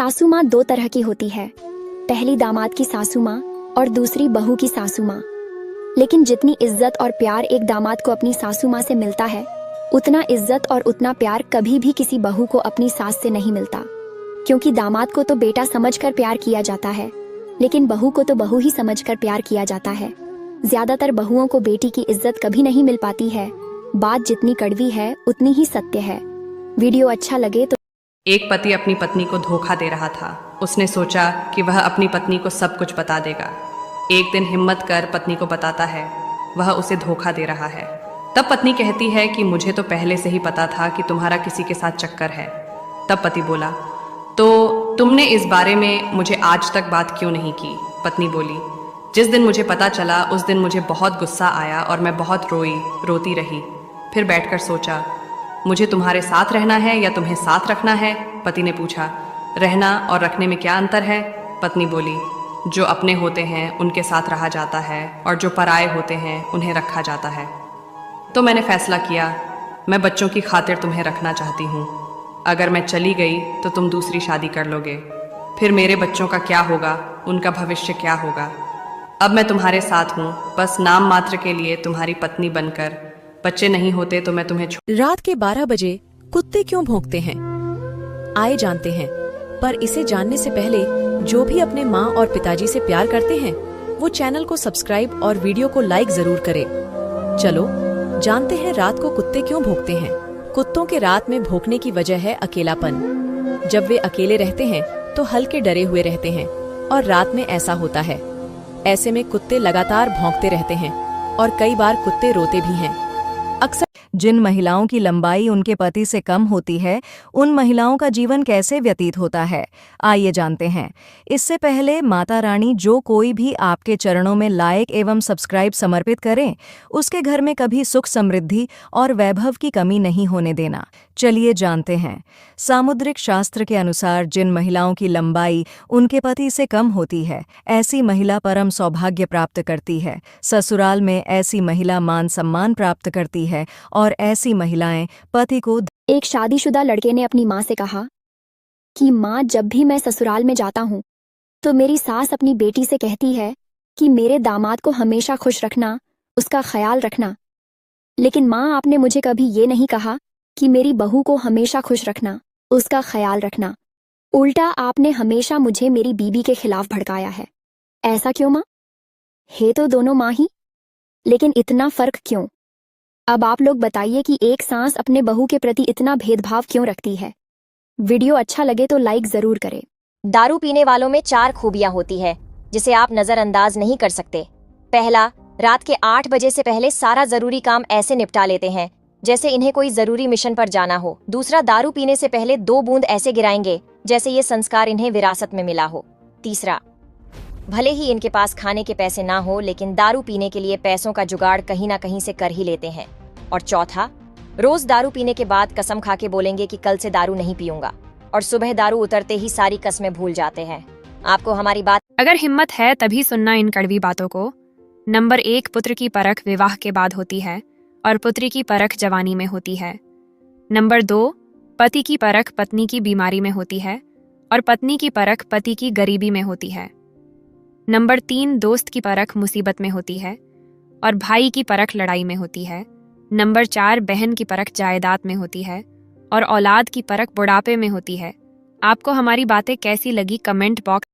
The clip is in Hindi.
सासू माँ दो तरह की होती है, पहली दामाद की सासू माँ और दूसरी बहू की सासू माँ। लेकिन जितनी इज्जत और प्यार एक दामाद को अपनी सासू माँ से मिलता है, उतना इज्जत और उतना प्यार कभी भी किसी बहू को अपनी सास से नहीं मिलता। क्योंकि दामाद को तो बेटा समझकर प्यार किया जाता है, लेकिन बहू को तो बहू ही समझकर प्यार किया जाता है। ज्यादातर बहुओं को बेटी की इज्जत कभी नहीं मिल पाती है। बात जितनी कड़वी है उतनी ही सत्य है। वीडियो अच्छा लगे तो। एक पति अपनी पत्नी को धोखा दे रहा था। उसने सोचा कि वह अपनी पत्नी को सब कुछ बता देगा। एक दिन हिम्मत कर पत्नी को बताता है वह उसे धोखा दे रहा है। तब पत्नी कहती है कि मुझे तो पहले से ही पता था कि तुम्हारा किसी के साथ चक्कर है। तब पति बोला, तो तुमने इस बारे में मुझे आज तक बात क्यों नहीं की? पत्नी बोली, जिस दिन मुझे पता चला उस दिन मुझे बहुत गुस्सा आया और मैं बहुत रोती रही। फिर बैठकर सोचा, मुझे तुम्हारे साथ रहना है या तुम्हें साथ रखना है? पति ने पूछा, रहना और रखने में क्या अंतर है? पत्नी बोली, जो अपने होते हैं उनके साथ रहा जाता है और जो पराए होते हैं उन्हें रखा जाता है। तो मैंने फैसला किया, मैं बच्चों की खातिर तुम्हें रखना चाहती हूँ। अगर मैं चली गई तो तुम दूसरी शादी कर लोगे, फिर मेरे बच्चों का क्या होगा? उनका भविष्य क्या होगा? अब मैं तुम्हारे साथ हूँ, बस नाम मात्र के लिए तुम्हारी पत्नी बनकर। बच्चे नहीं होते तो मैं तुम्हें रात के 12 बजे कुत्ते क्यों भौंकते हैं? आए जानते हैं। पर इसे जानने से पहले जो भी अपने माँ और पिताजी से प्यार करते हैं वो चैनल को सब्सक्राइब और वीडियो को लाइक जरूर करें। चलो जानते हैं रात को कुत्ते क्यों भौंकते हैं। कुत्तों के रात में भौंकने की वजह है अकेलापन। जब वे अकेले रहते हैं तो हल्के डरे हुए रहते हैं और रात में ऐसा होता है। ऐसे में कुत्ते लगातार भौंकते रहते हैं और कई बार कुत्ते रोते भी हैं। अक्सर जिन महिलाओं की लंबाई उनके पति से कम होती है, उन महिलाओं का जीवन कैसे व्यतीत होता है, आइए जानते हैं। इससे पहले माता रानी जो कोई भी आपके चरणों में लाइक एवं सब्सक्राइब समर्पित करें, उसके घर में कभी सुख समृद्धि और वैभव की कमी नहीं होने देना। चलिए जानते हैं। सामुद्रिक शास्त्र के अनुसार जिन महिलाओं की लंबाई उनके पति से कम होती है, ऐसी महिला परम सौभाग्य प्राप्त करती है। ससुराल में ऐसी महिला मान सम्मान प्राप्त करती है और ऐसी महिलाएं पति को। एक शादीशुदा लड़के ने अपनी माँ से कहा कि माँ, जब भी मैं ससुराल में जाता हूँ तो मेरी सास अपनी बेटी से कहती है कि मेरे दामाद को हमेशा खुश रखना, उसका ख्याल रखना। लेकिन माँ, आपने मुझे कभी ये नहीं कहा कि मेरी बहू को हमेशा खुश रखना, उसका ख्याल रखना। उल्टा आपने हमेशा मुझे मेरी बीबी के खिलाफ भड़काया है। ऐसा क्यों माँ? है तो दोनों माँ ही, लेकिन इतना फर्क क्यों? अब आप लोग बताइए कि एक सास अपने बहू के प्रति इतना भेदभाव क्यों रखती है। वीडियो अच्छा लगे तो लाइक जरूर करें। दारू पीने वालों में 4 खूबियां होती है जिसे आप नजरअंदाज नहीं कर सकते। पहला, रात के 8 बजे से पहले सारा जरूरी काम ऐसे निपटा लेते हैं जैसे इन्हें कोई जरूरी मिशन पर जाना हो। दूसरा, दारू पीने से पहले 2 बूंद ऐसे गिराएंगे जैसे ये संस्कार इन्हें विरासत में मिला हो। तीसरा, भले ही इनके पास खाने के पैसे ना हो, लेकिन दारू पीने के लिए पैसों का जुगाड़ कहीं ना कहीं से कर ही लेते हैं। और चौथा, रोज दारू पीने के बाद कसम खा के बोलेंगे कि कल से दारू नहीं पीऊंगा, और सुबह दारू उतरते ही सारी कस्में भूल जाते हैं। आपको हमारी बात अगर हिम्मत है तभी सुनना इन कड़वी बातों को। नंबर 1, पुत्र की परख विवाह के बाद होती है और पुत्री की परख जवानी में होती है। नंबर 2, पति की परख पत्नी की बीमारी में होती है और पत्नी की परख पति की गरीबी में होती है। नंबर 3, दोस्त की परख मुसीबत में होती है और भाई की परख लड़ाई में होती है। नंबर 4, बहन की परख जायदाद में होती है और औलाद की परख बुढ़ापे में होती है। आपको हमारी बातें कैसी लगी कमेंट बॉक्स